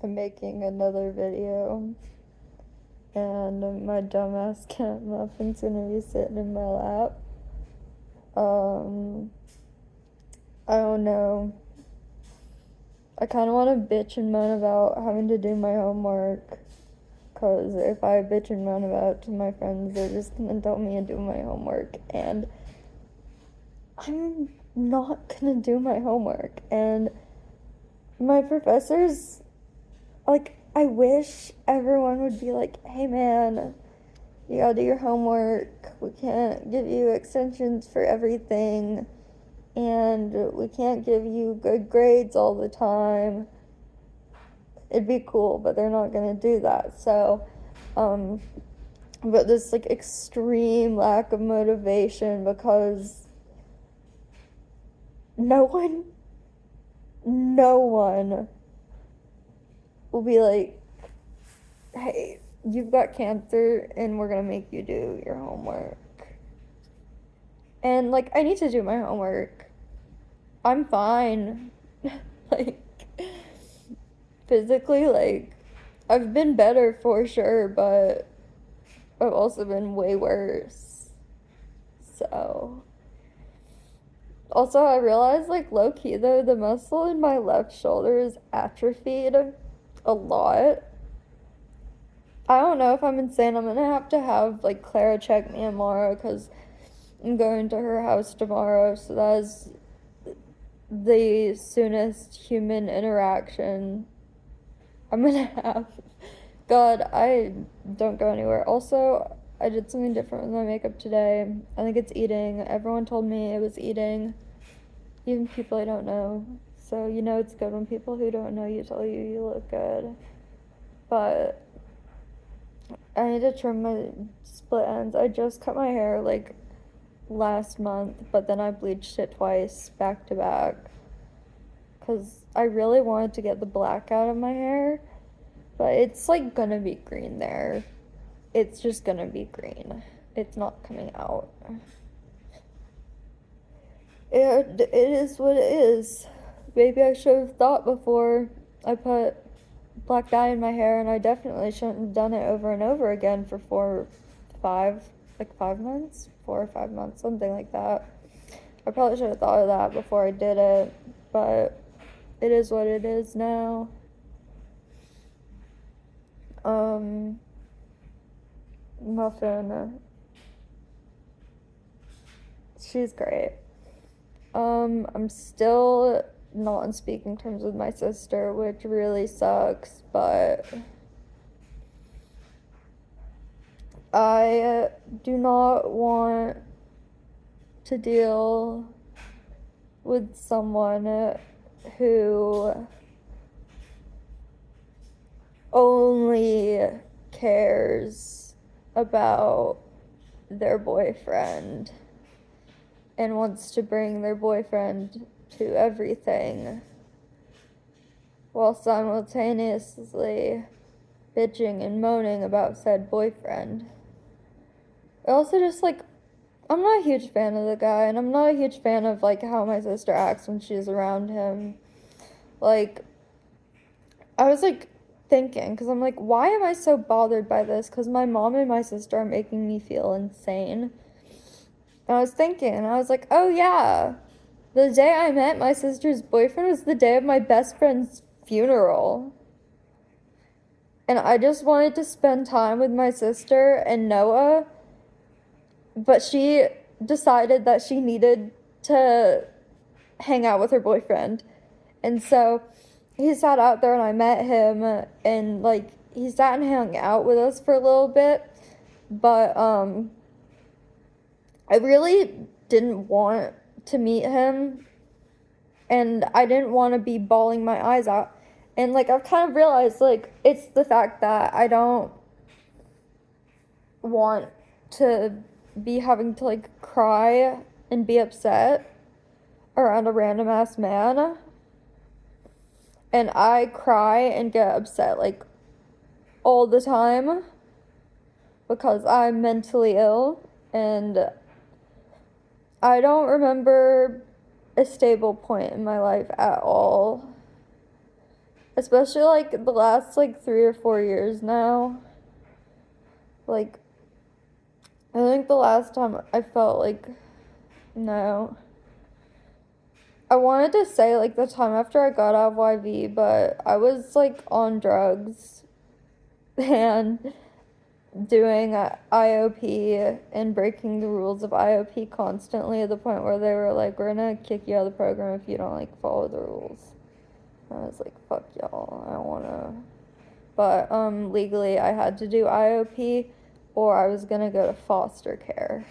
I'm making another video, and my dumbass cat Muffin's gonna be sitting in my lap. Um, I don't know. I kind of want to bitch and moan about having to do my homework, because if I bitch and moan about it to my friends, they're just gonna tell me to do my homework, and I'm not gonna do my homework. And my professors, like, I wish everyone would be like, hey man, you gotta do your homework. We can't give you extensions for everything. And we can't give you good grades all the time. It'd be cool, but they're not gonna do that. So, but this like extreme lack of motivation because no one will be like, hey, you've got cancer and we're gonna make you do your homework. And like, I need to do my homework. I'm fine. Like, physically, like, I've been better for sure, but I've also been way worse. So, also, I realized, like, low key though, the muscle in my left shoulder is atrophied a lot. I don't know if I'm insane. I'm gonna have to have, like, Clara check me tomorrow because I'm going to her house tomorrow, so that is the soonest human interaction I'm gonna have. God, I don't go anywhere. Also, I did something different with my makeup today. I think it's eating. Everyone told me it was eating, even people I don't know. So, you know, it's good when people who don't know you tell you you look good. But I need to trim my split ends. I just cut my hair like last month, but then I bleached it twice back to back because I really wanted to get the black out of my hair, but it's like gonna be green there. It's just gonna be green. It's not coming out. It is what it is. Maybe I should have thought before I put black dye in my hair, and I definitely shouldn't have done it over and over again for 5 months, 4 or 5 months, something like that. I probably should have thought of that before I did it, but it is what it is now. Muffin, she's great. I'm still not on speaking terms with my sister, which really sucks, but I do not want to deal with someone who only cares about their boyfriend and wants to bring their boyfriend to everything while simultaneously bitching and moaning about said boyfriend. I also just like, I'm not a huge fan of the guy, and I'm not a huge fan of like how my sister acts when she's around him. Like, I was like thinking, because I'm like, why am I so bothered by this? Because my mom and my sister are making me feel insane. And I was thinking, and I was like, oh yeah, the day I met my sister's boyfriend was the day of my best friend's funeral. And I just wanted to spend time with my sister and Noah, but she decided that she needed to hang out with her boyfriend. And so he sat out there and I met him, and like he sat and hung out with us for a little bit, but I really didn't want to meet him, and I didn't want to be bawling my eyes out. And like I've kind of realized like it's the fact that I don't want to be having to like cry and be upset around a random ass man. And I cry and get upset like all the time because I'm mentally ill, and I don't remember a stable point in my life at all. especially like the last like 3 or 4 years now. Like, I think the last time I felt like, no. I wanted to say like the time after I got out of YV, but I was like on drugs and doing IOP and breaking the rules of IOP constantly to the point where they were like, we're gonna kick you out of the program if you don't like follow the rules. I was like, fuck y'all, I don't wanna. But legally I had to do IOP or I was gonna go to foster care.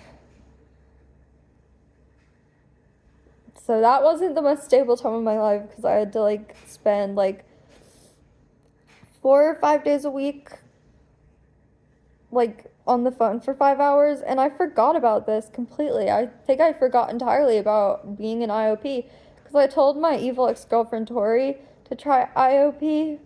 So that wasn't the most stable time of my life because I had to like spend like 4 or 5 days a week like on the phone for 5 hours, and I forgot about this completely. I think I forgot entirely about being in IOP because I told my evil ex-girlfriend Tori to try IOP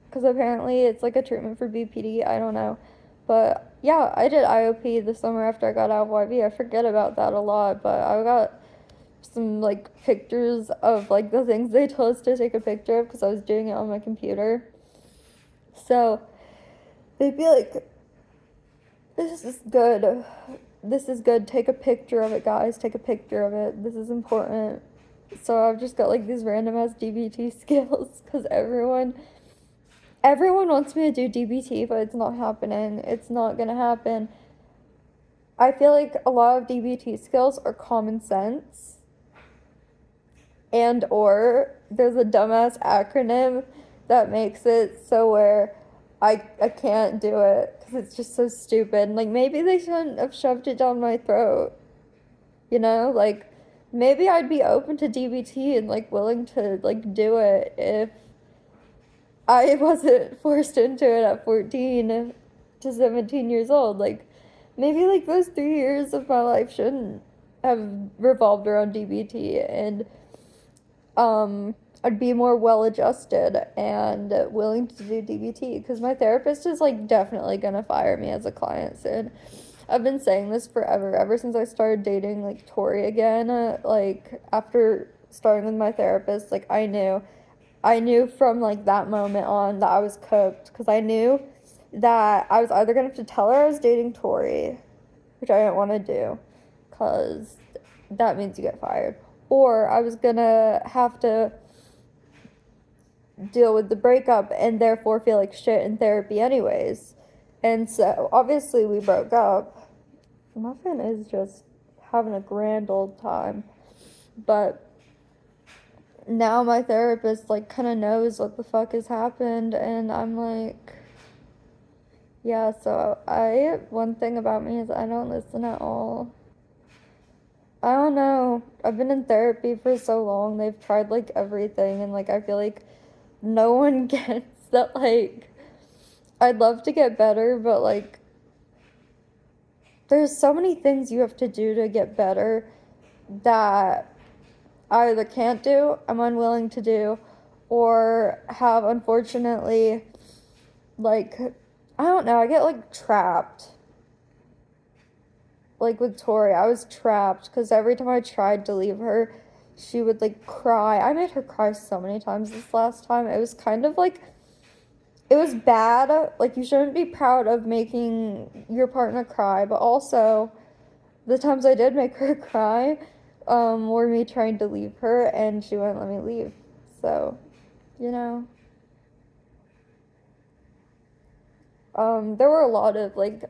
because apparently it's like a treatment for BPD. I don't know. But yeah, I did IOP the summer after I got out of YV. I forget about that a lot, but I got some like pictures of like the things they told us to take a picture of because I was doing it on my computer. So they'd be like, this is good. This is good. Take a picture of it, guys. Take a picture of it. This is important. So I've just got like these random ass DBT skills because everyone wants me to do DBT, but it's not happening. It's not gonna happen. I feel like a lot of DBT skills are common sense, and or there's a dumbass acronym that makes it so where I can't do it because it's just so stupid. Like, maybe they shouldn't have shoved it down my throat. You know, like, maybe I'd be open to DBT and, like, willing to, like, do it if I wasn't forced into it at 14 to 17 years old. Like, maybe, like, those 3 years of my life shouldn't have revolved around DBT, and, I'd be more well-adjusted and willing to do DBT because my therapist is like definitely gonna fire me as a client soon. I've been saying this forever, ever since I started dating like Tori again. Like after starting with my therapist, like I knew from like that moment on that I was cooked because I knew that I was either gonna have to tell her I was dating Tori, which I didn't want to do because that means you get fired, or I was gonna have to deal with the breakup and therefore feel like shit in therapy anyways. And so obviously we broke up. Muffin is just having a grand old time. But now my therapist like kind of knows what the fuck has happened, and I'm like, yeah, so one thing about me is I don't listen at all. I don't know. I've been in therapy for so long. They've tried like everything, and like I feel like no one gets that, like, I'd love to get better, but like there's so many things you have to do to get better that I either can't do, I'm unwilling to do, or have unfortunately, like, I don't know, I get like trapped. Like with Tori, I was trapped because every time I tried to leave her, she would like cry. I made her cry so many times this last time. It was kind of like, it was bad. Like, you shouldn't be proud of making your partner cry, but also the times I did make her cry were me trying to leave her and she wouldn't let me leave. So, you know. There were a lot of like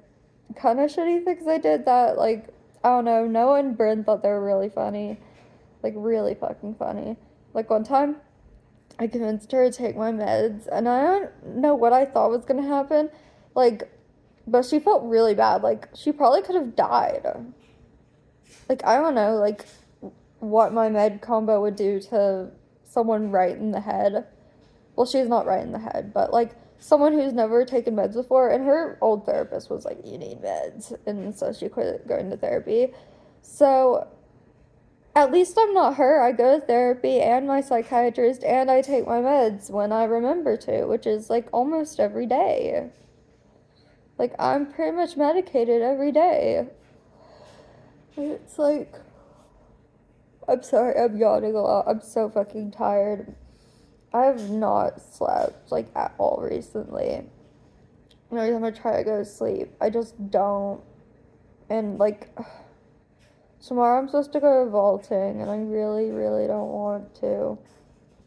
kind of shitty things I did that, like, I don't know, Noah and Bryn thought they were really funny. Like, really fucking funny. Like, one time, I convinced her to take my meds, and I don't know what I thought was gonna happen. Like, but she felt really bad. Like, she probably could have died. Like, I don't know, like, what my med combo would do to someone right in the head. Well, she's not right in the head, but, like, someone who's never taken meds before, and her old therapist was like, you need meds, and so she quit going to therapy. So at least I'm not her. I go to therapy and my psychiatrist, and I take my meds when I remember to, which is like almost every day. Like, I'm pretty much medicated every day. It's like, I'm sorry, I'm yawning a lot. I'm so fucking tired. I have not slept like at all recently. And every time I try to go to sleep, I just don't. And like tomorrow I'm supposed to go vaulting, and I really, really don't want to.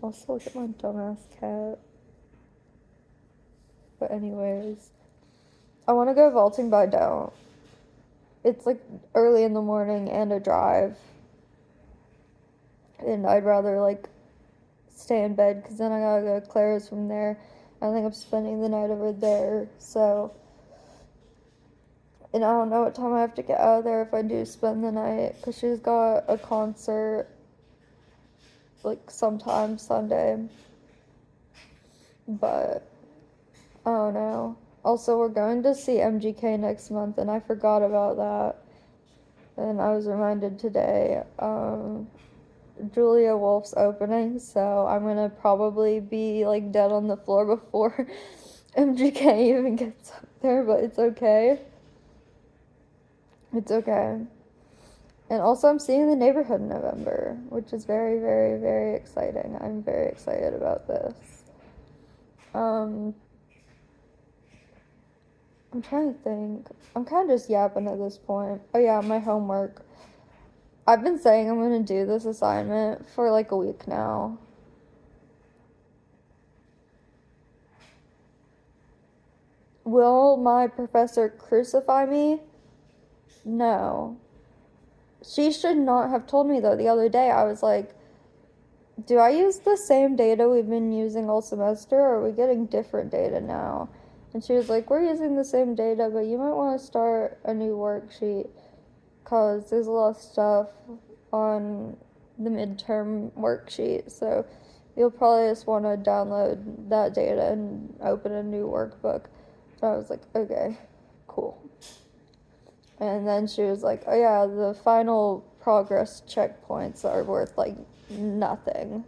Also, look at my dumbass cat. But anyways, I want to go vaulting, but I don't. It's like early in the morning and a drive. And I'd rather like stay in bed because then I gotta go to Claire's from there. I think I'm spending the night over there. So, and I don't know what time I have to get out of there if I do spend the night because she's got a concert like sometime Sunday. But I don't know. Also, we're going to see MGK next month, and I forgot about that. And I was reminded today. Julia Wolf's opening, so I'm gonna probably be like dead on the floor before MGK even gets up there, but it's okay. It's okay. And also, I'm seeing The Neighborhood in November, which is very, very, very exciting. I'm very excited about this. I'm trying to think. I'm kind of just yapping at this point. Oh yeah, my homework. I've been saying I'm gonna do this assignment for like a week now. Will my professor crucify me? No. She should not have told me though. The other day I was like, do I use the same data we've been using all semester, or are we getting different data now? And she was like, we're using the same data, but you might want to start a new worksheet because there's a lot of stuff on the midterm worksheet. So you'll probably just want to download that data and open a new workbook. So I was like, okay, cool. And then she was like, oh yeah, the final progress checkpoints are worth like nothing.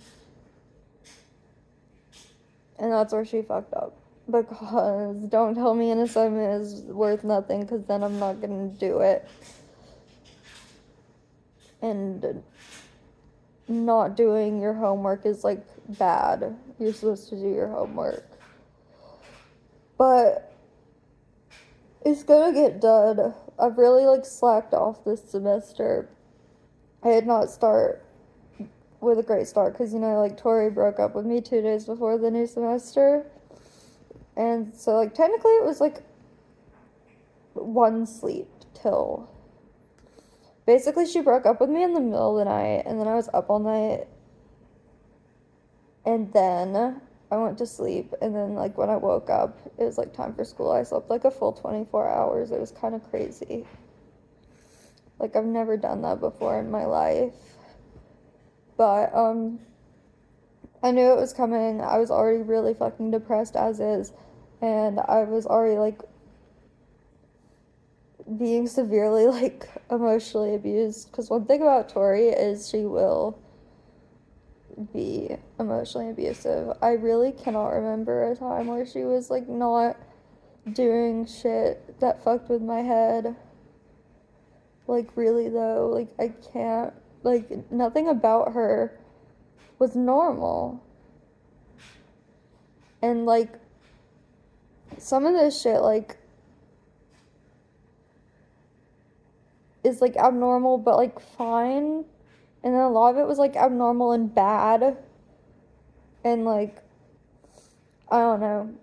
And that's where she fucked up. Because don't tell me an assignment is worth nothing, because then I'm not going to do it. And not doing your homework is like bad. You're supposed to do your homework. But it's gonna get done. I've really like slacked off this semester. I did not start with a great start because, you know, like Tori broke up with me 2 days before the new semester. And so like technically it was like one sleep till basically she broke up with me in the middle of the night, and then I was up all night, and then I went to sleep, and then like when I woke up it was like time for school. I slept like a full 24 hours. It was kind of crazy. Like I've never done that before in my life. But I knew it was coming. I was already really fucking depressed as is, and I was already like being severely like emotionally abused, because one thing about Tori is she will be emotionally abusive. I really cannot remember a time where she was like not doing shit that fucked with my head. Like really though, like I can't, like nothing about her was normal. And like some of this shit like is like abnormal but like fine, and then a lot of it was like abnormal and bad, and like I don't know,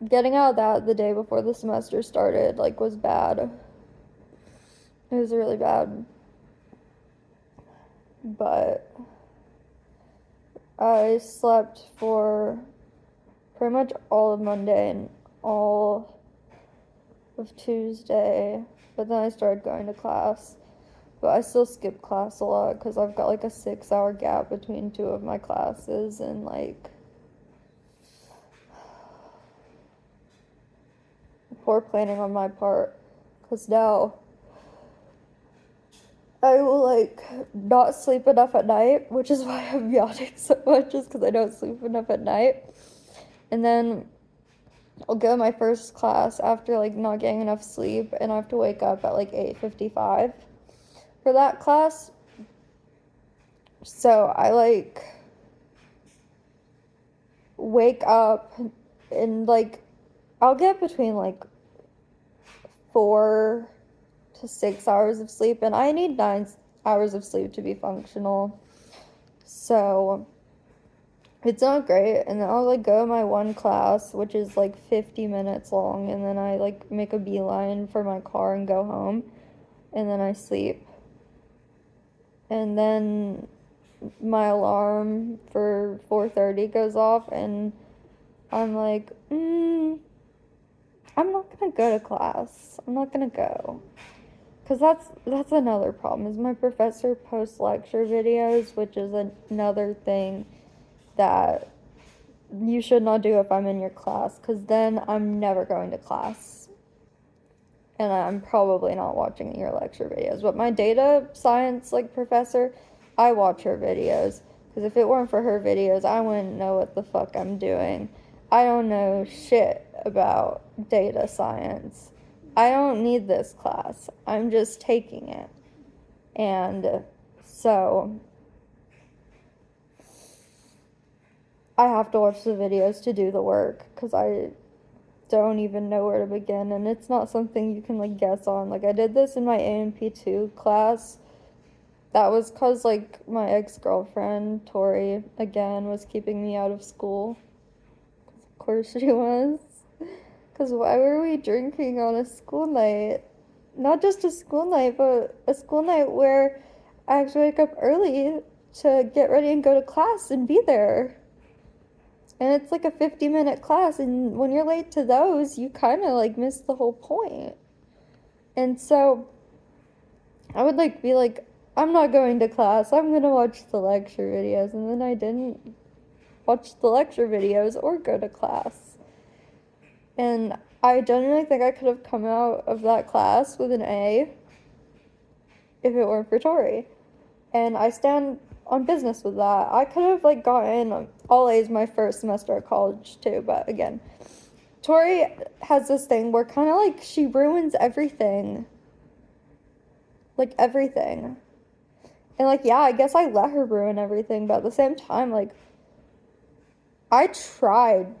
getting out of that the day before the semester started like was bad. It was really bad. But I slept for pretty much all of Monday and all of Tuesday, but then I started going to class. But I still skip class a lot because I've got like a 6-hour gap between two of my classes, and like poor planning on my part, because now I will like not sleep enough at night, which is why I'm yawning so much, just because I don't sleep enough at night. And then I'll go to my first class after like not getting enough sleep, and I have to wake up at like 8:55 for that class. So I like wake up and like I'll get between like 4 to 6 hours of sleep, and I need 9 hours of sleep to be functional. So it's not great. And then I'll like go to my one class, which is like 50 minutes long, and then I like make a beeline for my car and go home, and then I sleep. And then my alarm for 4:30 goes off, and I'm like, I'm not gonna go to class. I'm not gonna go. Because that's another problem, is my professor posts lecture videos, which is another thing that you should not do if I'm in your class, because then I'm never going to class. And I'm probably not watching your lecture videos. But my data science like professor, I watch her videos. Because if it weren't for her videos, I wouldn't know what the fuck I'm doing. I don't know shit about data science. I don't need this class. I'm just taking it. And so I have to watch the videos to do the work, because I don't even know where to begin, and it's not something you can like guess on. Like I did this in my AMP2 class. That was cause like my ex-girlfriend Tori again was keeping me out of school. Of course she was. Cause why were we drinking on a school night? Not just a school night, but a school night where I have to wake up early to get ready and go to class and be there. And it's like a 50-minute class, and when you're late to those, you kind of like miss the whole point. And so I would like be like, I'm not going to class, I'm gonna watch the lecture videos, and then I didn't watch the lecture videos or go to class. And I genuinely think I could have come out of that class with an A if it weren't for Tori. And I stand on business with that. I could have like gotten all A's my first semester at college too, but again, Tori has this thing where kind of like she ruins everything. Like everything. And like, yeah, I guess I let her ruin everything, but at the same time, like, I tried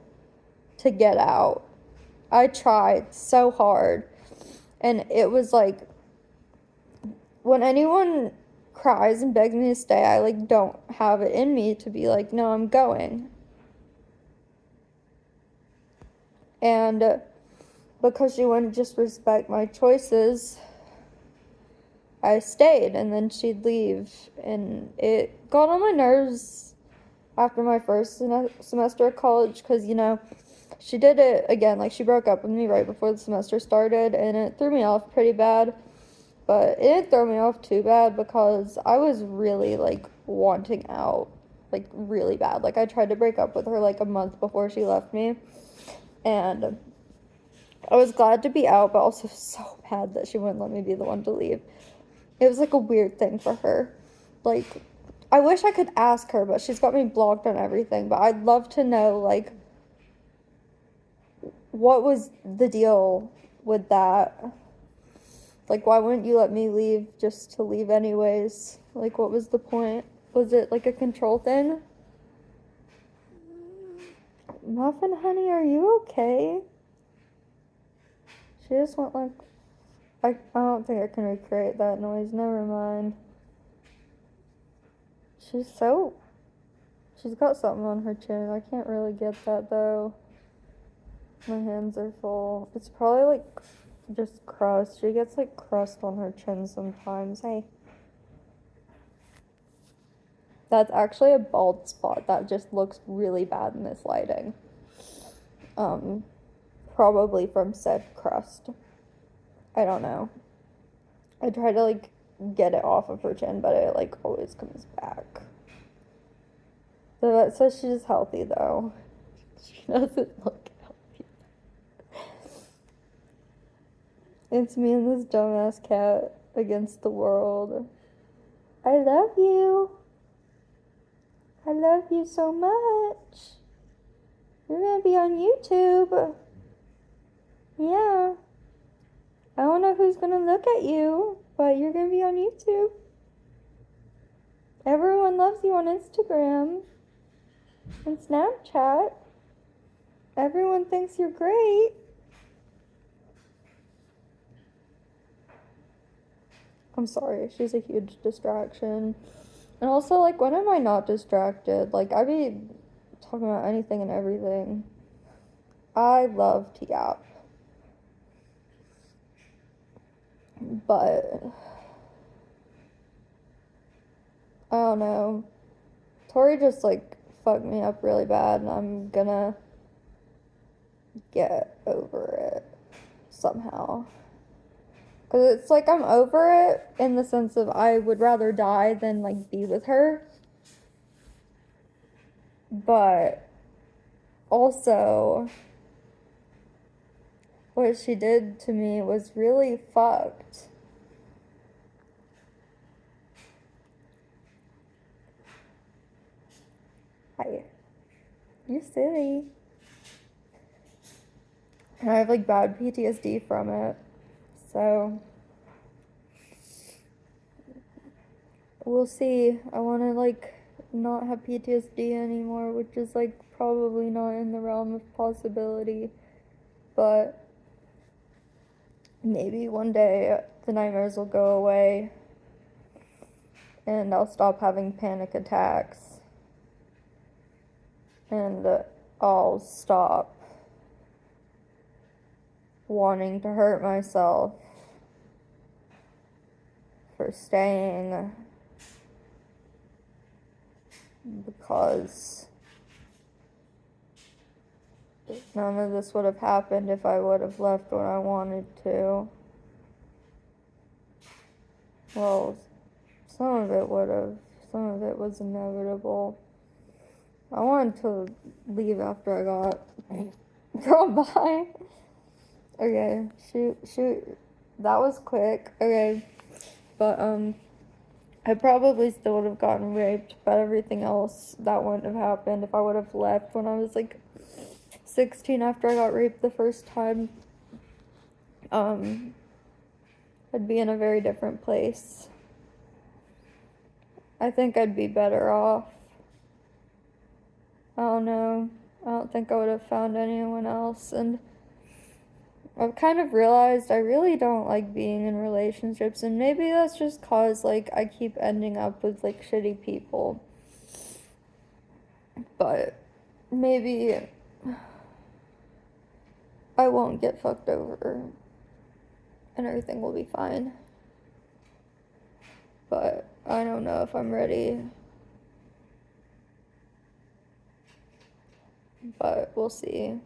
to get out. I tried so hard. And it was like, when anyone cries and begs me to stay, I like don't have it in me to be like, no, I'm going. And because she wouldn't just respect my choices, I stayed, and then she'd leave, and it got on my nerves after my first semester of college, because, you know, she did it again, like, she broke up with me right before the semester started, and it threw me off pretty bad. But it didn't throw me off too bad, because I was really, like, wanting out, like, really bad. Like, I tried to break up with her, like, a month before she left me, and I was glad to be out, but also so mad that she wouldn't let me be the one to leave. It was, like, a weird thing for her. Like, I wish I could ask her, but she's got me blocked on everything, but I'd love to know, like, what was the deal with that? Like, why wouldn't you let me leave just to leave anyways? Like, what was the point? Was it, like, a control thing? Muffin, honey, are you okay? She just went, like... I don't think I can recreate that noise. Never mind. She's got something on her chin. I can't really get that, though. My hands are full. It's probably, like, just crust. She gets, like, crust on her chin sometimes. Hey. That's actually a bald spot that just looks really bad in this lighting. Probably from said crust. I don't know. I try to, like, get it off of her chin, but it, like, always comes back. So that says she's healthy, though. She doesn't look healthy. It's me and this dumbass cat against the world. I love you. I love you so much. You're gonna be on YouTube. Yeah. I don't know who's gonna look at you, but you're gonna be on YouTube. Everyone loves you on Instagram and Snapchat. Everyone thinks you're great. I'm sorry, she's a huge distraction. And also, like, when am I not distracted? Like, I be talking about anything and everything. I love T-App. But, I don't know. Tori just, like, fucked me up really bad, and I'm gonna get over it somehow. Because it's like I'm over it in the sense of I would rather die than, like, be with her. But also, what she did to me was really fucked. Hi. You're silly. And I have, like, bad PTSD from it. So, we'll see. I want to, like, not have PTSD anymore, which is, like, probably not in the realm of possibility. But maybe one day the nightmares will go away and I'll stop having panic attacks. And I'll stop wanting to hurt myself for staying, because none of this would have happened if I would have left when I wanted to. Well, some of it would have. Some of it was inevitable. I wanted to leave after I got thrown by. Okay, shoot. That was quick. Okay. But, I probably still would have gotten raped, but everything else, that wouldn't have happened if I would have left when I was, like, 16 after I got raped the first time. I'd be in a very different place. I think I'd be better off. I don't know. I don't think I would have found anyone else, and I've kind of realized I really don't like being in relationships, and maybe that's just cause, like, I keep ending up with, like, shitty people. But maybe I won't get fucked over and everything will be fine. But I don't know if I'm ready. But we'll see.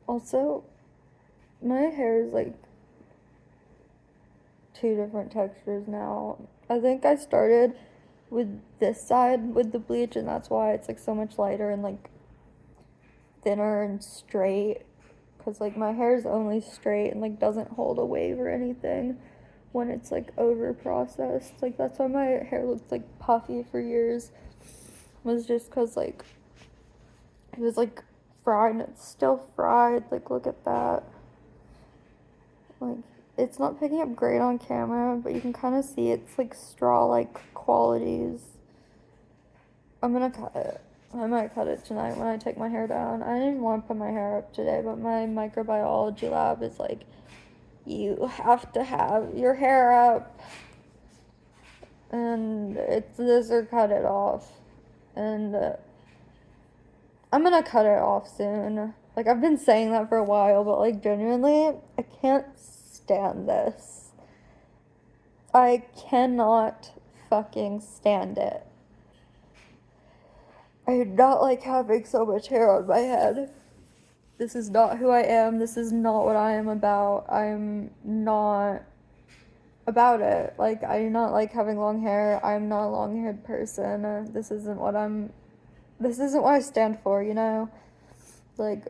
Also, my hair is like 2 different textures now. I think I started with this side with the bleach, and that's why it's like so much lighter and like thinner and straight. Because like my hair is only straight and like doesn't hold a wave or anything when it's like over processed. Like that's why my hair looked like puffy for years. Was just because like it was like fried and it's still fried. Like look at that. Like it's not picking up great on camera, but you can kind of see it's like straw-like qualities. I'm gonna cut it. I might cut it tonight when I take my hair down. I didn't want to put my hair up today, but my microbiology lab is like, you have to have your hair up. And it's this or cut it off. And I'm gonna cut it off soon. Like, I've been saying that for a while, but like, genuinely, I can't stand this. I cannot fucking stand it. I do not like having so much hair on my head. This is not who I am. This is not what I am about. I'm not about it. Like, I do not like having long hair. I'm not a long-haired person. This isn't what I stand for, you know? Like,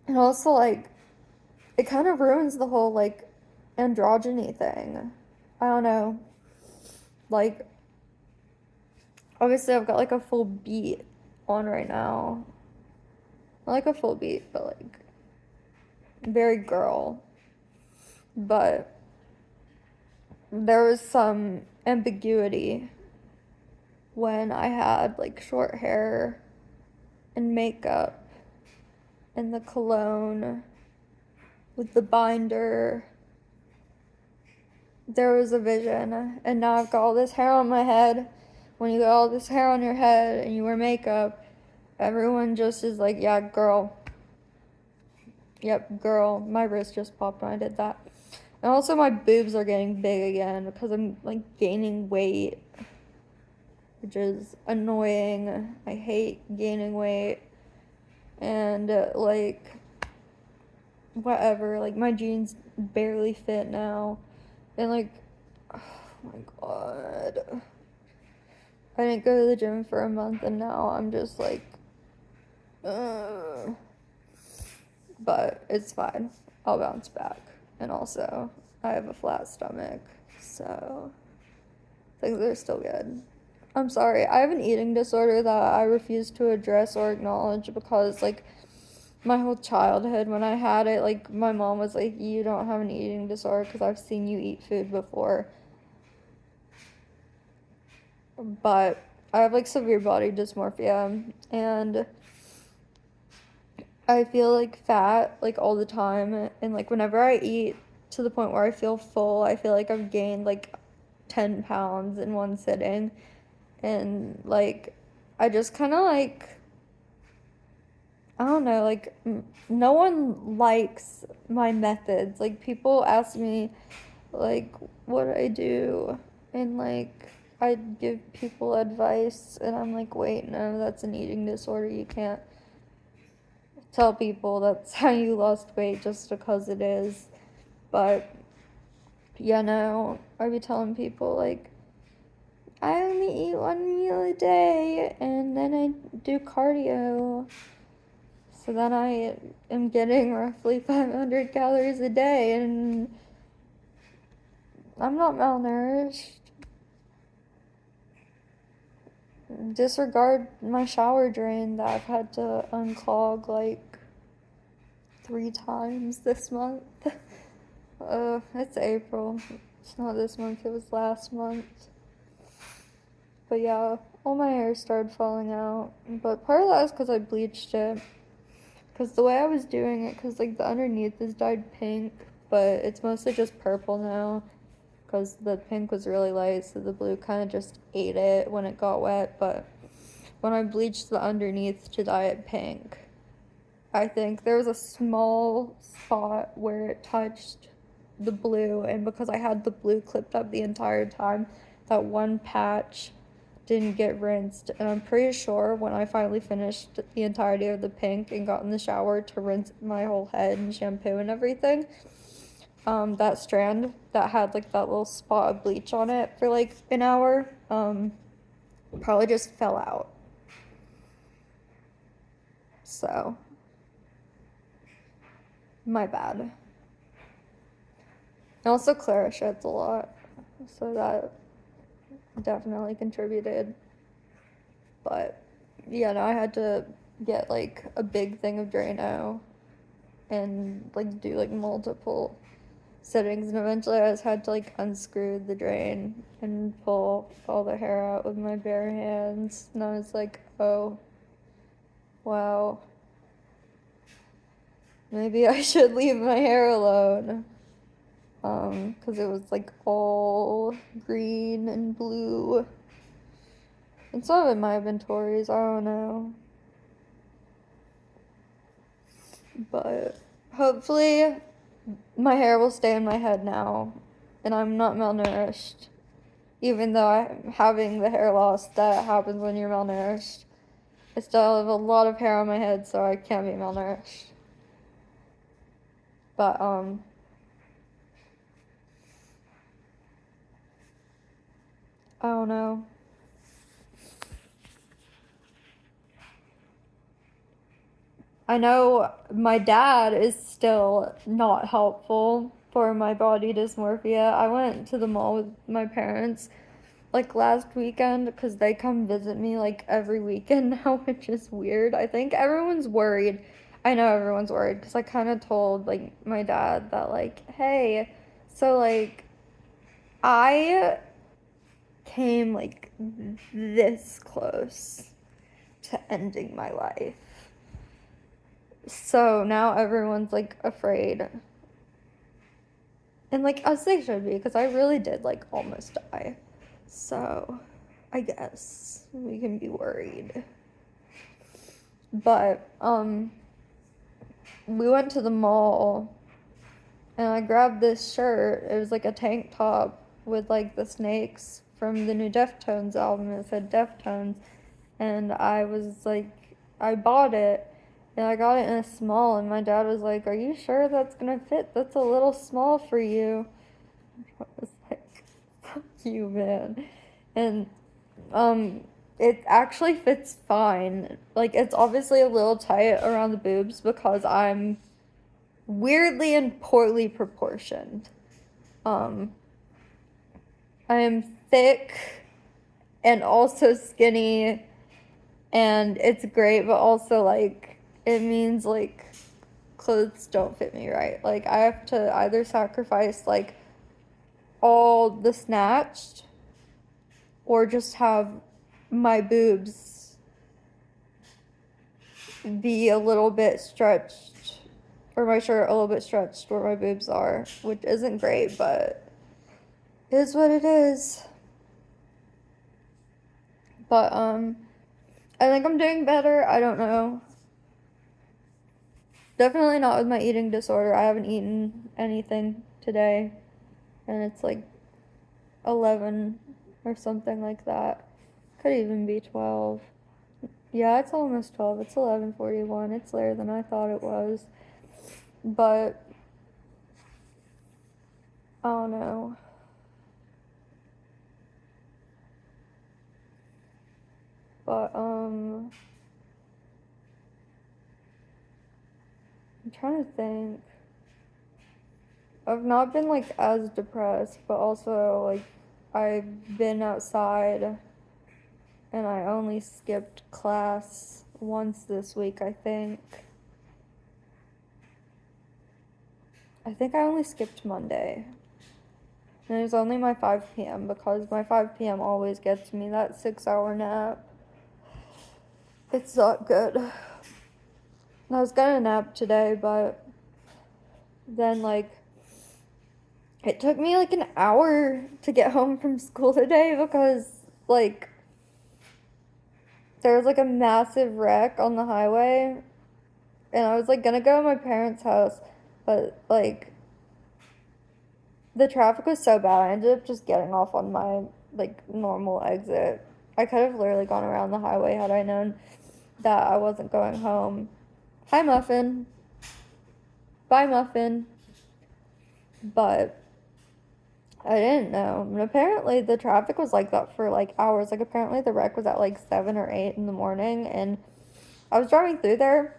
and also, like, it kind of ruins the whole, like, androgyny thing. I don't know. Like, obviously I've got, like, a full beat on right now. Not like a full beat, but, like, very girl. But there was some ambiguity when I had, like, short hair and makeup and the cologne with the binder. There was a vision, and now I've got all this hair on my head. When you got all this hair on your head and you wear makeup, everyone just is like, yeah, girl. Yep, girl. My wrist just popped when I did that. And also my boobs are getting big again because I'm like gaining weight, which is annoying. I hate gaining weight. And like whatever, like my jeans barely fit now. And like, oh my god. I didn't go to the gym for a month and now I'm just like, ugh. But it's fine. I'll bounce back. And also, I have a flat stomach, so things are still good. I'm sorry, I have an eating disorder that I refuse to address or acknowledge because, like, my whole childhood when I had it, like, my mom was like, you don't have an eating disorder because I've seen you eat food before. But I have, like, severe body dysmorphia, and I feel like fat like all the time, and like whenever I eat to the point where I feel full, I feel like I've gained like 10 pounds in one sitting. And like I just kind of like, I don't know, like no one likes my methods. Like people ask me like what I do, and like I give people advice and I'm like, wait, no, that's an eating disorder. You can't tell people that's how you lost weight just because it is. But yeah, no, I be telling people like I only eat one meal a day and then I do cardio. So then I am getting roughly 500 calories a day and I'm not malnourished. Disregard my shower drain that I've had to unclog like 3 times this month. It's April. It's not this month, it was last month. But yeah, all my hair started falling out. But part of that is because I bleached it. Because the way I was doing it, because like the underneath is dyed pink, but it's mostly just purple now. Because the pink was really light, so the blue kind of just ate it when it got wet. But when I bleached the underneath to dye it pink, I think there was a small spot where it touched the blue, and because I had the blue clipped up the entire time, that one patch didn't get rinsed. And I'm pretty sure when I finally finished the entirety of the pink and got in the shower to rinse my whole head and shampoo and everything, that strand that had like that little spot of bleach on it for like an hour, probably just fell out. So my bad. Also, Clara sheds a lot, so that definitely contributed. But yeah, no, I had to get like a big thing of Drano and like do like multiple settings, and eventually I just had to like unscrew the drain and pull all the hair out with my bare hands, and I was like, oh wow, maybe I should leave my hair alone. Because it was like all green and blue. And some of it might have been Tories, I don't know. But hopefully my hair will stay in my head now and I'm not malnourished. Even though I'm having the hair loss that happens when you're malnourished. I still have a lot of hair on my head, so I can't be malnourished. But I don't know. I know my dad is still not helpful for my body dysmorphia. I went to the mall with my parents like last weekend because they come visit me like every weekend now, which is weird. I think everyone's worried. I know everyone's worried because I kind of told like my dad that like, hey, so like I came like this close to ending my life. So now everyone's like afraid. And like as they should be, because I really did like almost die. So I guess we can be worried. But we went to the mall and I grabbed this shirt. It was like a tank top with like the snakes from the new Deftones album. It said Deftones. And I was like, I bought it and I got it in a small. And my dad was like, "Are you sure that's gonna fit? That's a little small for you." I was like, "Fuck you, man." And it actually fits fine. Like, it's obviously a little tight around the boobs because I'm weirdly and poorly proportioned. Um, I am thick and also skinny, and it's great, but also, like, it means, like, clothes don't fit me right. Like, I have to either sacrifice, like, all the snatched or just have my boobs be a little bit stretched, or my shirt a little bit stretched where my boobs are, which isn't great, but it is what it is. But I think I'm doing better. I don't know. Definitely not with my eating disorder. I haven't eaten anything today, and it's like 11 or something like that. Could even be 12. Yeah, it's almost 12. It's 11:41. It's later than I thought it was. But I don't know. But I'm trying to think. I've not been like as depressed, but also like I've been outside and I only skipped class once this week, I think. I think I only skipped Monday. And it was only my 5 p.m. because my 5 p.m. always gets me that 6 hour nap. It's not good. I was gonna nap today, but then like it took me like an hour to get home from school today because like there was like a massive wreck on the highway and I was like gonna go to my parents' house, but like the traffic was so bad I ended up just getting off on my like normal exit. I could have literally gone around the highway had I known that I wasn't going home. Hi, Muffin. Bye, Muffin. But I didn't know. And apparently the traffic was like that for like hours. Like apparently the wreck was at like 7 or 8 in the morning and I was driving through there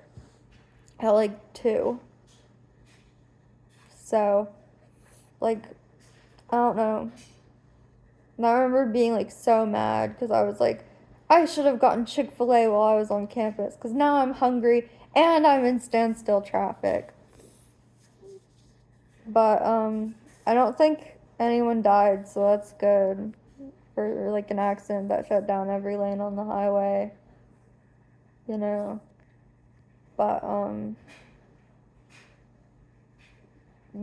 at like 2. So like I don't know. And I remember being like so mad because I was like, I should have gotten Chick-fil-A while I was on campus because now I'm hungry and I'm in standstill traffic. But I don't think anyone died, so that's good for like an accident that shut down every lane on the highway. You know. But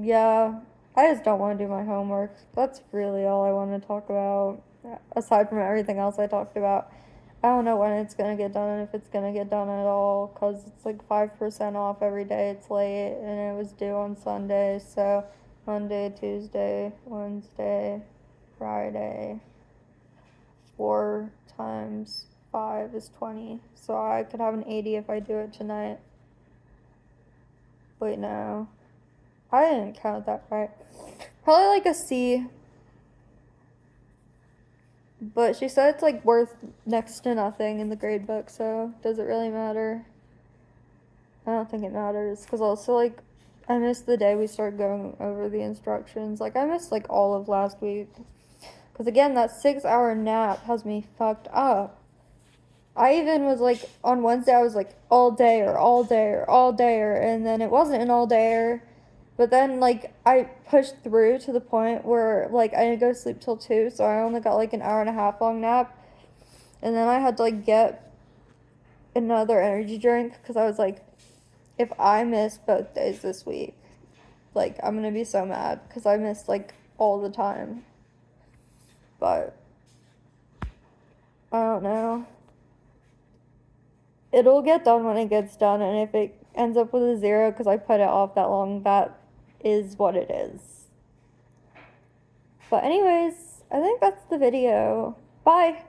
yeah, I just don't want to do my homework. That's really all I want to talk about. Aside from everything else I talked about. I don't know when it's gonna get done and if it's gonna get done at all, cause it's like 5% off every day. It's late and it was due on Sunday, so Monday, Tuesday, Wednesday, Friday. 4 times 5 is 20, so I could have an 80 if I do it tonight. Wait, no, I didn't count that right. Probably like a C. But she said it's like worth next to nothing in the grade book, so does it really matter? I don't think it matters. Because also, like, I missed the day we started going over the instructions. Like, I missed like all of last week. Because again, that 6 hour nap has me fucked up. I even was like, on Wednesday, I was like, all day or all day or all day, and then it wasn't an all dayer. But then, like, I pushed through to the point where, like, I didn't go to sleep till 2, so I only got, like, an hour and a half long nap. And then I had to, like, get another energy drink because I was, like, if I miss both days this week, like, I'm gonna be so mad because I miss, like, all the time. But I don't know. It'll get done when it gets done, and if it ends up with a 0 because I put it off that long, that is what it is. But anyways, I think that's the video. Bye!